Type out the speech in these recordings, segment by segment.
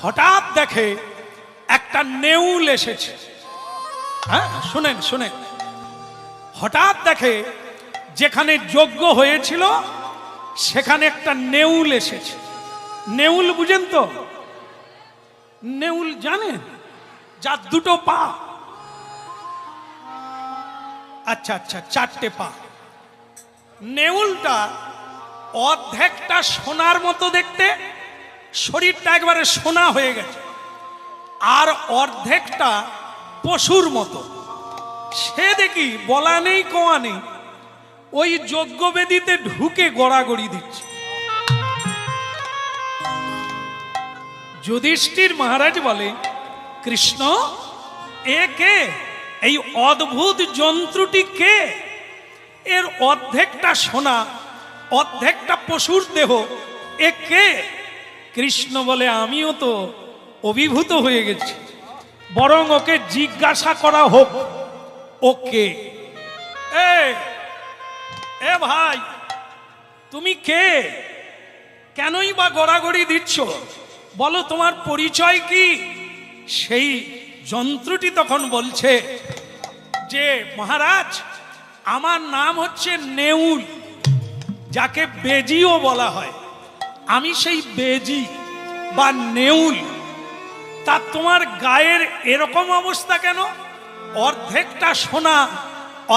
হঠাৎ দেখে একটা নেউল এসেছে। হ্যাঁ, শুনেন শুনেন, হঠাৎ দেখে যেখানে যজ্ঞ হয়েছিল সেখানে একটা নেউল এসেছে। নেউল বুঝেন তো? নেউল জানেন? যার দুটো পা, আচ্ছা আচ্ছা, চারটে পা। নেউলটা অর্ধেকটা সোনার মতো দেখতে, শরীরটা একবারে সোনা হয়ে গেছে, আর অর্ধেকটা পশুর মতো। সে দেখি বলা নেই কোয়া নেই, ওই যজ্ঞবেদিতে ঢুকে গড়াগড়ি দিচ্ছে। যুধিষ্ঠির মহারাজ বলে, কৃষ্ণ এ কে? এই অদ্ভুত যন্ত্রটি কে? এর অর্ধেকটা সোনা, অর্ধেকটা পশুর দেহ, এ কে? কৃষ্ণ বলে, আমিও তো অভিভূত হয়ে গেছি, বরং ওকে জিজ্ঞাসা করা হোক ও কে। এ ভাই, তুমি কে? কেনই বা গড়াগড়ি দিচ্ছ? বলো তোমার পরিচয় কি? সেই যন্ত্রটি তখন বলছে যে, মহারাজ আমার নাম হচ্ছে নেউল, যাকে বেজিও বলা হয়। আমি সেই বেজি বা নেউল। তা তোমার গায়ের এরকম অবস্থা কেন? অর্ধেকটা সোনা,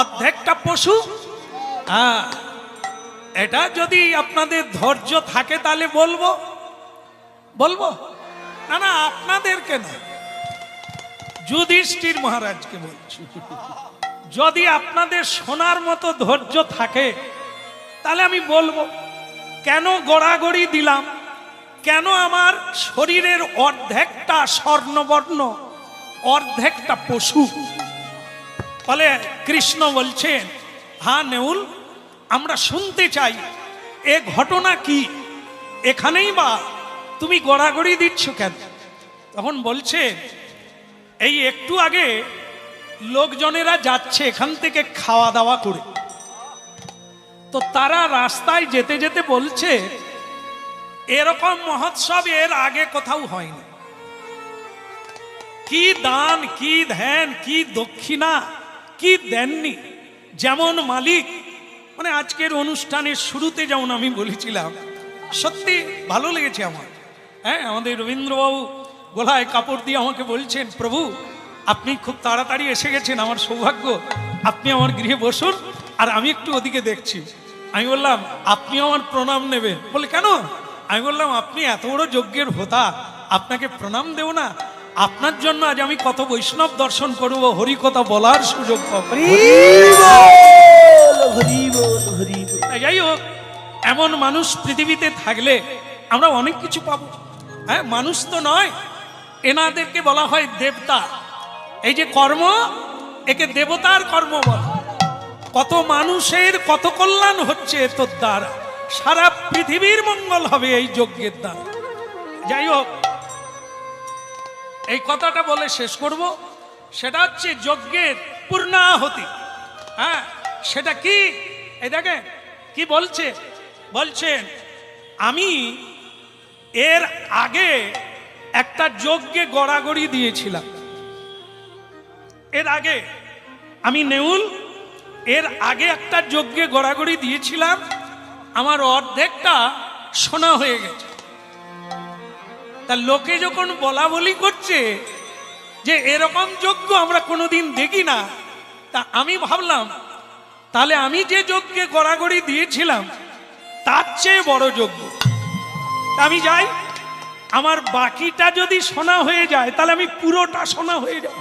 অর্ধেকটা পশু। এটা যদি আপনাদের ধৈর্য থাকে তাহলে বলবো বলবো, না না আপনাদের কেন, যুধিষ্ঠির মহারাজকে বলছি। যদি আপনাদের শোনার মতো ধৈর্য থাকে তাহলে আমি বলবো কেন গড়াগড়ি দিলাম, কেন আমার শরীরের অর্ধেকটা স্বর্ণবর্ণ, অর্ধেকটা পশু। বলে, কৃষ্ণ বলছেন, হ্যাঁ নেউল, আমরা শুনতে চাই এ ঘটনা কি, এখানেই বা তুমি গড়াগড়ি দিচ্ছ কেন? তখন বলছে, এই একটু আগে লোকজনেরা যাচ্ছে এখান থেকে খাওয়া দাওয়া করে, তো তারা রাস্তায় যেতে যেতে বলছে, এরকম মহোৎসব এর আগে কোথাও হয়নি। কি দান, কি ধ্যান, কি দক্ষিণা, কি দেননি। যেমন মালিক, মানে আজকের অনুষ্ঠানের শুরুতে যেমন আমি বলেছিলাম, সত্যি ভালো লেগেছে আমার। হ্যাঁ, আমাদের রবীন্দ্রবাবু গলায় কাপড় দিয়ে আমাকে বলছেন, প্রভু আপনি খুব তাড়াতাড়ি এসে গেছেন, আমার সৌভাগ্য, আপনি আমার গৃহে বসুন আর আমি একটু ওদিকে দেখছি। আমি বললাম, আপনি আমার প্রণাম নেবেন? বলে, কেন? আমি বললাম, আপনি এত বড় যজ্ঞের হোতা, আপনাকে প্রণাম দেব না? আপনার জন্য আজ আমি কত বৈষ্ণব দর্শন করব, হরিকথা বলার সুযোগ পাবো। যাই হোক, এমন মানুষ পৃথিবীতে থাকলে আমরা অনেক কিছু পাবো। হ্যাঁ, মানুষ তো নয়, এনাদেরকে বলা হয় দেবতা। এই যে কর্ম, একে দেবতার কর্ম বলা। কত মানুষের কত কল্যাণ হচ্ছে তোর দ্বারা, সারা পৃথিবীর মঙ্গল হবে এই যজ্ঞের দ্বারা। যাই হোক, এই কথাটা বলে শেষ করব। সেটা হচ্ছে যজ্ঞের পূর্ণাহুতি। হ্যাঁ, সেটা কি? এই দেখেন কি বলছে, বলছেন, আমি এর আগে একটা যজ্ঞে গড়াগড়ি দিয়েছিলাম। এর আগে আমি নেউল, এর আগে একটা যজ্ঞে গড়াগড়ি দিয়েছিলাম, আমার অর্ধেকটা সোনা হয়ে গেছে। তা লোকে যখন বলা বলি করছে যে এরকম যজ্ঞ আমরা কোনোদিন দেখি না, তা আমি ভাবলাম তাহলে আমি যে যজ্ঞে গড়াগড়ি দিয়েছিলাম তার চেয়ে বড় যজ্ঞ। আমি যাই, আমার বাকিটা যদি সোনা হয়ে যায় তাহলে আমি পুরোটা সোনা হয়ে যাব।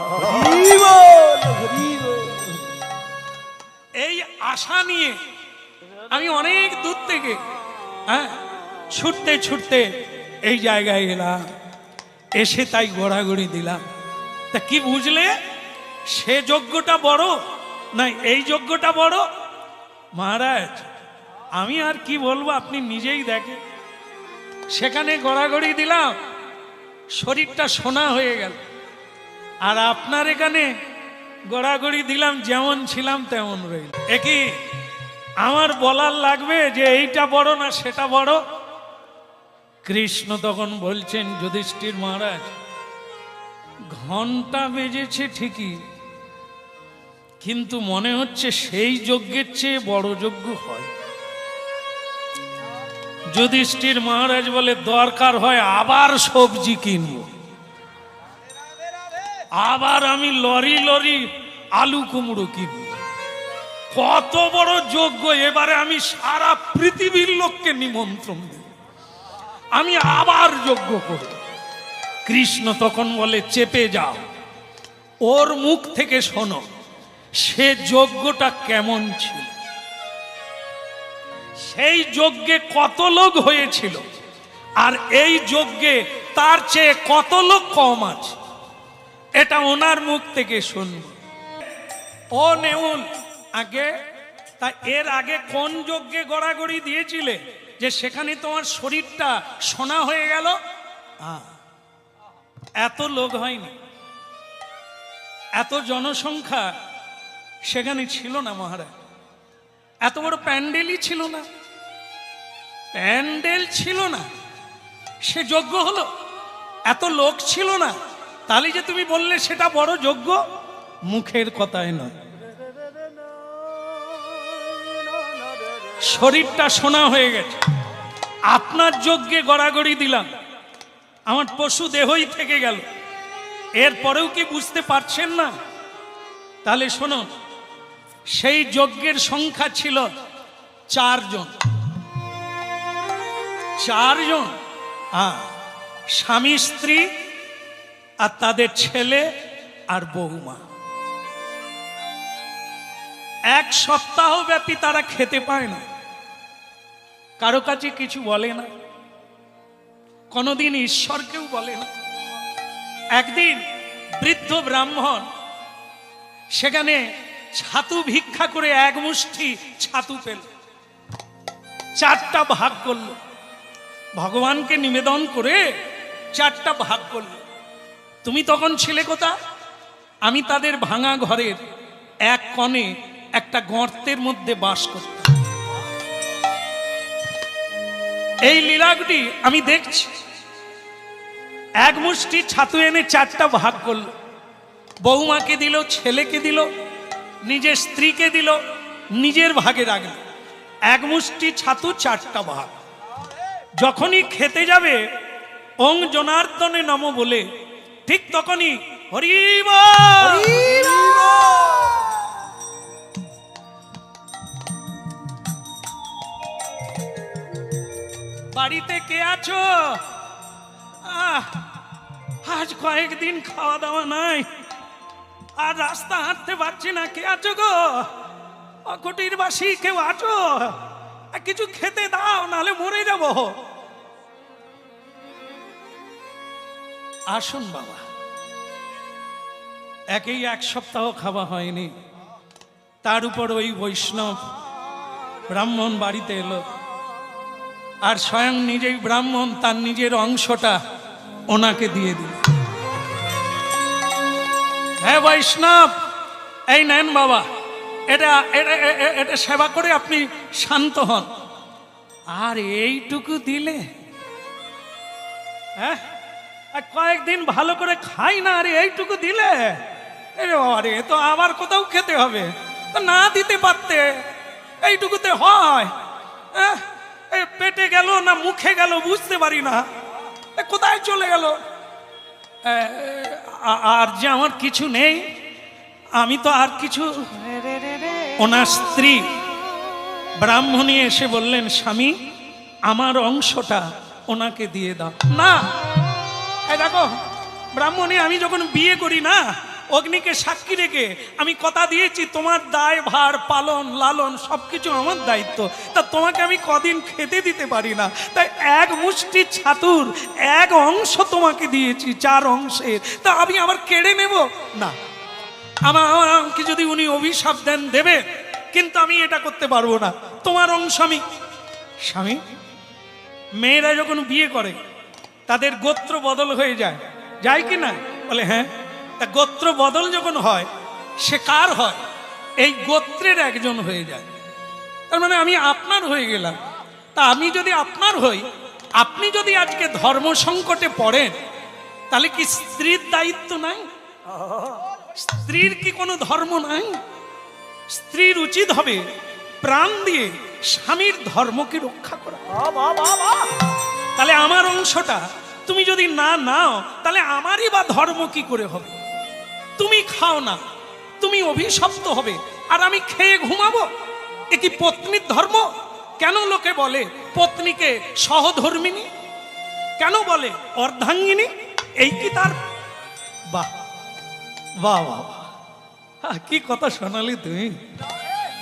এই আশা নিয়ে আমি অনেক দূর থেকে ছুটতে ছুটতে এই জায়গায় এলাম, এসে তাই গড়াগড়ি দিলাম। তা কি বুঝলে, সে যজ্ঞটা বড় না এই যজ্ঞটা বড়? মহারাজ আমি আর কি বলবো, আপনি নিজেই দেখেন। সেখানে গড়াগড়ি দিলাম, শরীরটা সোনা হয়ে গেল, আর আপনার এখানে গড়াগড়ি দিলাম, যেমন ছিলাম তেমন রইল। একই আমার বলার লাগবে যে এইটা বড় না সেটা বড়? কৃষ্ণ তখন বলছেন, যুধিষ্ঠির মহারাজ, ঘন্টা বেজেছে ঠিকই, কিন্তু মনে হচ্ছে সেই যজ্ঞের চেয়ে বড় যজ্ঞ হয়। যুধিষ্ঠির মহারাজ বলে, দরকার হয় আবার সবজি কিনবো, আবার আমি লরি লরি আলু কুমড়ো কিনবো, কত বড় যজ্ঞ, এবারে আমি সারা পৃথিবীর লোককে নিমন্ত্রণ দেব, আমি আবার যজ্ঞ করব। কৃষ্ণ তখন বলে, চেপে যাও, ওর মুখ থেকে শোনো সে যজ্ঞটা কেমন ছিল, সেই যজ্ঞে কত লোক হয়েছিল, আর এই যজ্ঞে তার চেয়ে কত লোক কম আছে, এটা ওনার মুখ থেকে শুনব। ও নেউল, আগে তা এর আগে কোন যজ্ঞে গড়াগড়ি দিয়েছিলে যে সেখানে তোমার শরীরটা সোনা হয়ে গেল? এত লোক হয়নি, এত জনসংখ্যা সেখানে ছিল না মহারাজ, এত বড় প্যান্ডেলই ছিল না, প্যান্ডেল ছিল না, সে যজ্ঞ হলো, এত লোক ছিল না, তাহলে যে তুমি বললে সেটা বড় যজ্ঞ, মুখের কথায় নয়। শরীরটা সোনা হয়ে গেছে, আপনার যজ্ঞে গড়াগড়ি দিলাম, আমার পশু দেহই থেকে গেল, এরপরেও কি বুঝতে পারছেন না? তাহলে শুনুন, সেই যজ্ঞের সংখ্যা ছিল 4 জন, 4 জন, স্বামী স্ত্রী আর তাদের ছেলে আর বৌমা। 1 সপ্তাহ ব্যাপী তারা খেতে পায় না, কারো কাছে কিছু বলে না, কোনদিন ঈশ্বরকেও বলে না। একদিন বৃদ্ধ ব্রাহ্মণ সেখানে ছাতু ভিক্ষা করে 1 মুষ্টি ছাতু পেল, 4টা ভাগ করল, ভগবানকে নিবেদন করে 4টা ভাগ করল। তুমি তখন ছিলে কোথা? আমি তাদের ভাঙা ঘরের এক কোণে একটা গর্তের মধ্যে বাস করতাম। এই লীলাগুলি আমি দেখছি। 1 মুষ্টি ছাতু এনে 4টা ভাগ করল, বৌমাকে দিল, ছেলেকে দিল, নিজের স্ত্রীকে দিল, নিজের ভাগে রাখল। 1 মুষ্টি ছাতু 4টা ভাগ। যখনই খেতে যাবে ওং জনার্দনে নমঃ বলে, ঠিক তখনই হরি বল, বাড়িতে কে আছো? আজ কয়েকদিন খাওয়া দাওয়া নাই, আর রাস্তা হাঁটতে পারছি না, কে আছো গো? কুটির বাসী কেউ আছো? কিছু খেতে দাও, নাহলে মরে যাব। আসুন বাবা, একই 1 সপ্তাহ খাওয়া হয়নি, তার উপর ওই বৈষ্ণব ব্রাহ্মণ বাড়িতে এলো, আর স্বয়ং নিজেই ব্রাহ্মণ তার নিজের অংশটা ওনাকে দিয়ে দিল। হ্যাঁ বৈষ্ণব, এই নেন বাবা, এটা এটা এটা সেবা করে আপনি শান্ত হন। আর এইটুকু দিলে? হ্যাঁ, কয়েকদিন ভালো করে খাই না, আর এইটুকু দিলে? আরে বাবা রে, তো আবার কোথাও খেতে হবে, তো না দিতে পারতে, এইটুকুতে হয়? পেটে গেল না মুখে গেল বুঝতে পারি না, কোথায় চলে গেল। আর যে আমার কিছু নেই, আমি তো আর কিছু। ওনার স্ত্রী ব্রাহ্মণী এসে বললেন, স্বামী আমার অংশটা ওনাকে দিয়ে দাও। না, দেখো ব্রাহ্মণী, আমি যখন বিয়ে করি না, অগ্নিকে সাক্ষী রেখে আমি কথা দিয়েছি তোমার দায় ভার পালন লালন সবকিছু আমার দায়িত্ব, তা তোমাকে আমি কদিন খেতে দিতে পারি না, তাই 1 মুষ্টি ছাতুর 1 অংশ তোমাকে দিয়েছি 4 অংশের, তা আমি আবার কেড়ে নেব না। আমাকে যদি উনি অভিশাপ দেন দেবে, কিন্তু আমি এটা করতে পারবো না, তোমার অংশ আমি। স্বামী, মেয়েরা যখন বিয়ে করে তাদের গোত্র বদল হয়ে যায়, যায় কি না? বলে হ্যাঁ। তা গোত্র বদল যখন হয়, সে কার হয়? এই গোত্রের একজন হয়ে যায়। তার মানে আমি আপনার হয়ে গেলাম। তা আমি যদি আপনার হই, আপনি যদি আজকে ধর্ম সংকটে পড়েন, তাহলে কি স্ত্রীর দায়িত্ব নাই? স্ত্রীর কি কোনো ধর্ম নাই? স্ত্রীর উচিত হবে প্রাণ দিয়ে স্বামীর ধর্মকে রক্ষা করা। তাহলে আমার অংশটা তুমি যদি না নাও, তাহলে আমারই বা ধর্ম কি করে হবে? তুমি খাও না, তুমি অভিশপ্ত হবে, আর আমি খেয়ে ঘুমাবো। এ কি পত্নীর ধর্ম? কেন লোকে বলে পত্নীকে সহধর্মিনী, কেন বলে অর্ধাঙ্গিনী? এই কি তার? বাহ বাহ বাহ, কি কথা শোনালি তুমি।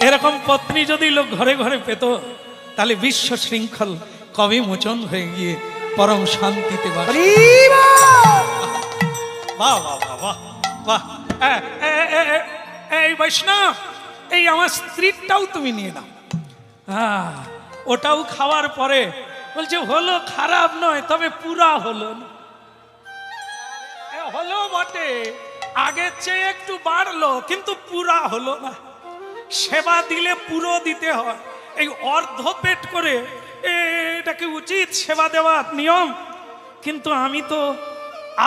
এরকম পত্নী যদি লোক ঘরে ঘরে পেত, তাহলে বিশ্ব শৃঙ্খল কবে মোচন হয়ে গিয়ে পরম শান্তিতে বাস। বাহ বাহ বাহ বাহ। এই বৈষ্ণব, এই আমার স্ত্রীটাও তুমি নিয়ে নাও। ওটাও খাওয়ার পরে বলছে হলো, খারাপ নয়, তবে পুরা হলো না। হলো বটে, আগের চেয়ে একটু বাড়লো, কিন্তু পুরা হলো না। সেবা দিলে পুরো দিতে হয়। এই অর্ধ পেট করে এটাকে উচিত সেবা দেওয়ার নিয়ম, কিন্তু আমি তো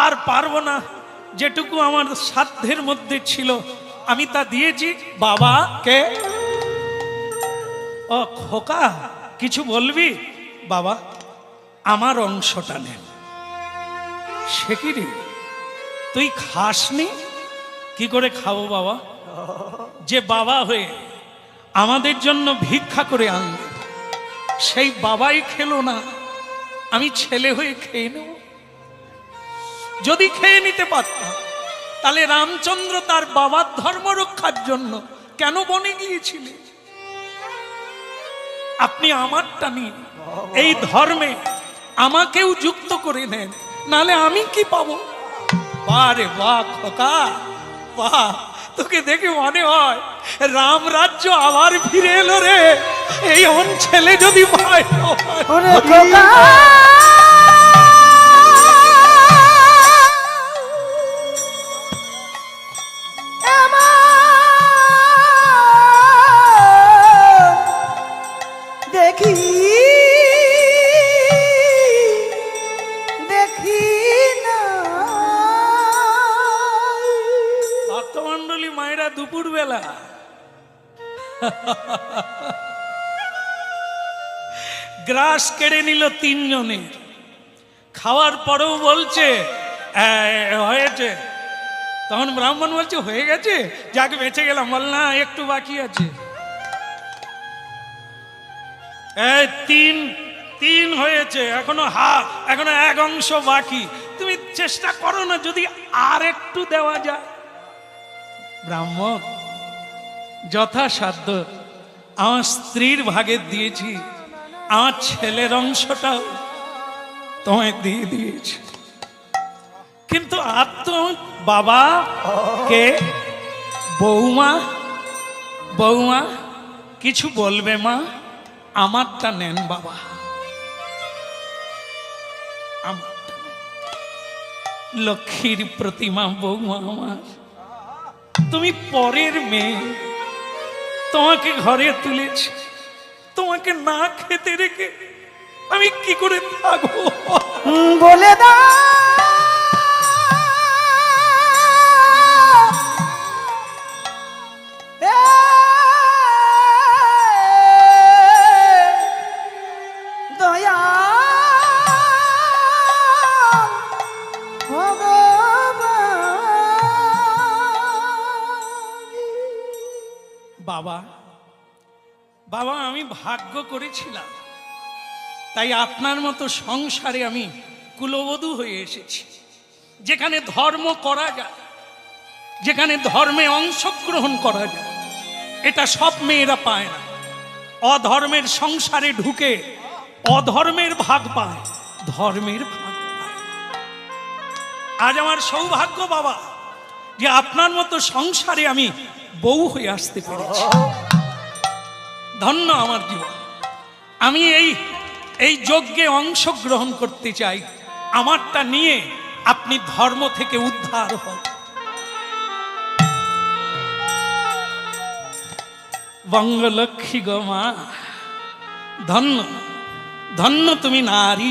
আর পারবো না। যেটুকু আমার সাধ্যের মধ্যে ছিল আমি তা দিয়েছি। বাবা কে? ও খোকা, কিছু বলবি? বাবা আমার অংশটা নেন। সে কি রে, তুই খাসনি? কি করে খাবো বাবা? যে বাবা হয়ে আমাদের জন্য ভিক্ষা করে আনল, সেই বাবাই খেলো না, আমি ছেলে হয়ে খেয়ে নেব? যদি খেয়ে নিতে পারতাম, তাহলে রামচন্দ্র তার বাবার ধর্ম রক্ষার জন্য কেন বনে গিয়েছিলেন? আপনি আমারটা নিন, এই ধর্মে আমাকেও যুক্ত করে নেন, নালে আমি কি পাবো? বারে বাহ খোকা, বাহ, তোকে দেখে মনে হয় রাম রাজ্য আবার ফিরে এলো রে। এই এমন ছেলে যদি পায়। দেখি দেখি না ভক্তমণ্ডলী মায়েরা দুপুর বেলা গ্রাস কেড়ে নিল তিনজনের। খাওয়ার পরেও বলছে হয়েছে। তখন ব্রাহ্মণ বলছে হয়ে গেছে, যাকে বেঁচে গেলাম। বল না, একটু বাকি আছে। তিন হয়েছে, এখনো এখনো এক অংশ বাকি। তুমি চেষ্টা করো না যদি আর একটু দেওয়া যায়। ব্রাহ্মণ যথাসাধ্য আমার স্ত্রীর ভাগে দিয়েছি, আমার ছেলের অংশটাও তোমায় দিয়ে দিয়েছি, কিন্তু আর তো বাবা কে? বৌমা কিছু বলবে মা? আমারটা নেন বাবা, আমারটা। লক্ষ্মীর প্রতিমা বৌমা আমার, তুমি পরের মেয়ে, তোমাকে ঘরে তুলেছি, তোমাকে না খেতে রেখে আমি কি করে থাকবো? বলে দা দয়া বাবা বাবা, আমি ভাগ্য করেছিলাম, তাই আপনার মতো সংসারে আমি কুলবধূ হয়ে এসেছি। যেখানে ধর্ম করা যায়, যেখানে ধর্মে অংশগ্রহণ করা যায়, এটা সব মেয়েরা পায় না। অধর্মের সংসারে ঢুকে অধর্মের ভাগ পায়, ধর্মের ভাগ পায়। আজ আমার সৌভাগ্য বাবা যে আপনার মতো সংসারে আমি বউ হয়ে আসতে পেরেছি। ধন্য আমার জীবন। আমি এই যজ্ঞে অংশগ্রহণ করতে চাই। আমারটা নিয়ে আপনি ধর্ম থেকে উদ্ধার হন। বঙ্গলক্ষ্মী গো মা, ধন্য ধন্য তুমি নারী।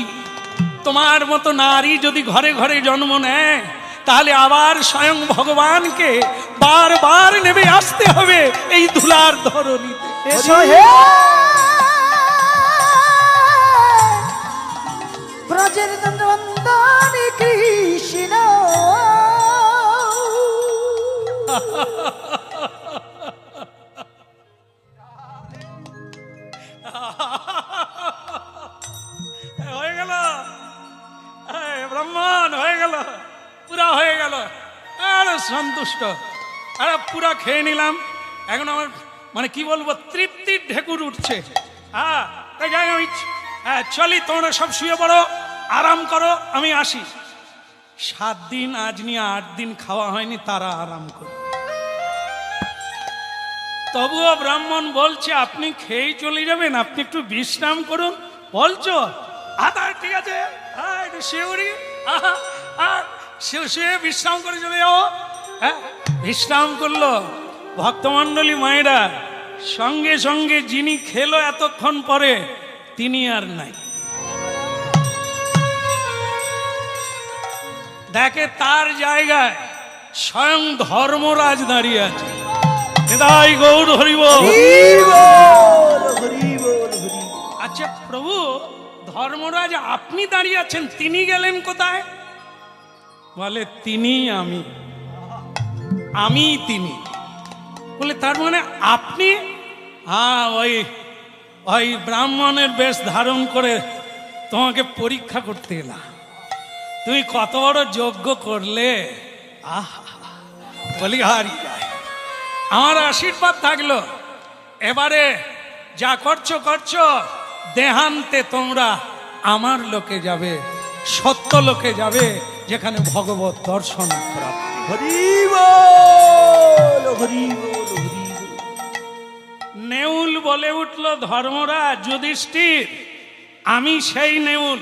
তোমার মতো নারী যদি ঘরে ঘরে জন্ম নেয় তাহলে আবার স্বয়ং ভগবানকে বারবার নেমে আসতে হবে এই ধুলার ধরণীতে। এসো হে ব্রজের নন্দন কৃষ্ণ, হয়ে গেল ব্রাহ্মণ, হয়ে গেল, পুরা হয়ে গেল। আরে সন্তুষ্ট, আরে পুরা খেয়ে নিলাম। এখন আমার মানে কি বলবো, তৃপ্তির ঢেকুর উঠছে। হ্যাঁ চলি, তোমরা সব শুয়ে পড়ো, আরাম করো, আমি আসি। 7 দিন আজ নিয়ে 8 দিন খাওয়া হয়নি, তারা আরাম করো। তবুও ব্রাহ্মণ বলছে আপনি খেয়েই চলে যাবেন, আপনি একটু বিশ্রাম করুন। বলছো আদা ঠিক আছে, একটু শিউরি শুয়ে বিশ্রাম করে চলে যাও। হ্যাঁ, বিশ্রাম করলো। ভক্তমণ্ডলী মায়েরা, সঙ্গে সঙ্গে যিনি খেলো এতক্ষণ পরে তিনি আর নাই। দেখে তার জায়গায় স্বয়ং ধর্মরাজ দাঁড়িয়ে আছে। নিতাই গৌর হরি বল। আচ্ছা প্রভু, ধর্মরাজ আপনি দাঁড়িয়ে আছেন, তিনি গেলেন কোথায়? বলে তিনি আমি তিনি। বলে তার মানে আপনি? হ্যাঁ, ওই ব্রাহ্মণের বেশ ধারণ করে তোমাকে পরীক্ষা করতে এলাম। তুমি কত বড় যজ্ঞ করলে। বলি হারি যায়, আমার আশীর্বাদ থাকলো। এবারে যা করছো করছো, দেহান্তে তোমরা আমার লোকে যাবে, সত্য লোকে যাবে, যেখানে ভগবত দর্শন প্রাপ্তি। নেউল বলে উঠল ধর্মরাজ যুধিষ্ঠির, আমি সেই নেউল।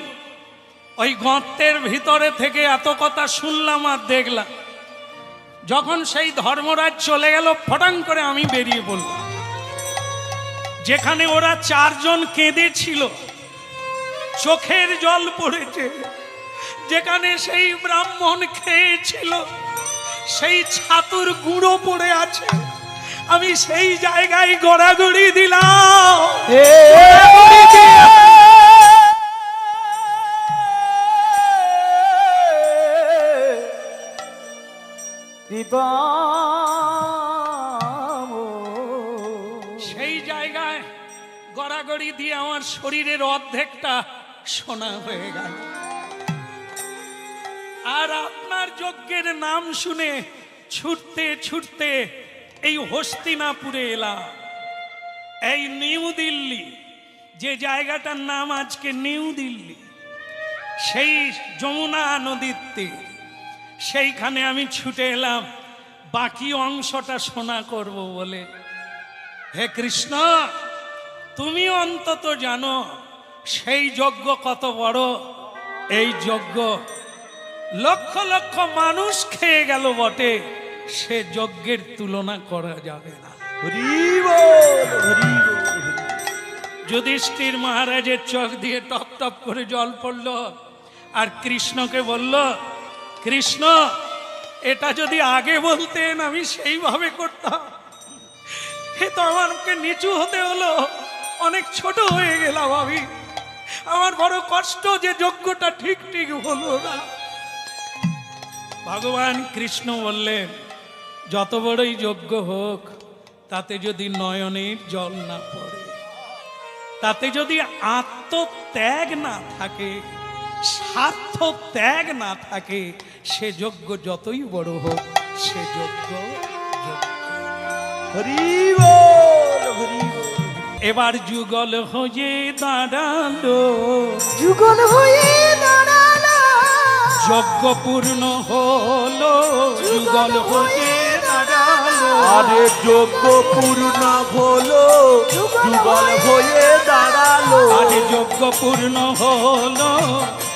ওই গর্তের ভিতরে থেকে এত কথা শুনলাম আর দেখলাম। যখন সেই ধর্মরাজ চলে গেল, ফটাং করে আমি বেরিয়ে পড়লাম। যেখানে ওরা 4 জন কেঁদেছিল, চোখের জল পড়েছে, যেখানে সেই ব্রাহ্মণ খেয়েছিল সেই ছাতুর গুঁড়ো পড়ে আছে, আমি সেই জায়গায় গড়াগড়ি দিলাম। সেই জায়গায় গড়াগড়ি দিয়ে আমার শরীরের অর্ধেকটা সোনা হয়ে গেল। আর আপনার যজ্ঞের নাম শুনে ছুটতে ছুটতে এই হস্তিনাপুরে এলাম। এই নিউ দিল্লি, যে জায়গাটার নাম আজকে নিউ দিল্লি, সেই যমুনা নদীর তীর, সেইখানে আমি ছুটে এলাম বাকি অংশটা শোনা করব বলে। হে কৃষ্ণ, তুমি অন্তত জানো সেই যজ্ঞ কত বড়। এই যজ্ঞ লক্ষ লক্ষ মানুষ খেয়ে গেল বটে, সে যজ্ঞের তুলনা করা যাবে না। যুধিষ্ঠির মহারাজের চোখ দিয়ে টপ টপ করে জল পড়ল, আর কৃষ্ণকে বলল, কৃষ্ণ এটা যদি আগে বলতেন আমি সেইভাবে করতাম। এ তো আমাকে নিচু হতে হলো, অনেক ছোট হয়ে গেলাম আমি। আমার বড় কষ্ট যে যজ্ঞটা ঠিক ঠিক হলো না। ভগবান কৃষ্ণ বললেন, যত বড়ই যজ্ঞ হোক, তাতে যদি নয়নের জল না পড়ে, তাতে যদি আত্মত্যাগ না থাকে, স্বার্থ ত্যাগ না থাকে, সে যজ্ঞ যতই বড় হোক, সে যজ্ঞ। এবার যুগল হয়ে দাঁড়ালো, যুগল হয়ে দাঁড়ালো, যজ্ঞ পূর্ণ হলো, যুগল হয়ে দাঁড়ালো। আরে যজ্ঞ পূর্ণ হলো, যুগল হয়ে দাঁড়ালো। আরে যজ্ঞ পূর্ণ হলো,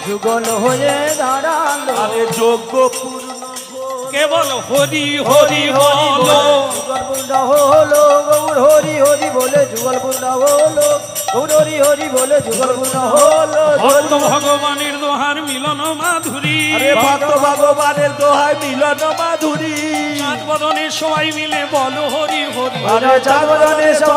যুগল হয়ে দাঁড়ালো। আরে যজ্ঞ পূর্ণ হলো, কেবল হরি হরি বলো যুগল পূর্ণ হলো গৌর হরি হরি বলে যুগল পূর্ণ হলো গৌর হরি হরি বলে যুগল পূর্ণ হলো ভক্ত ভগবানের দোহার মিলন মাধুরী আরে ভক্ত ভগবানের দোহাই মিলন মাধুরী চাঁদ বদনে সবাই মিলে বলো হরি হরি আরে চাঁদ বদনে সবাই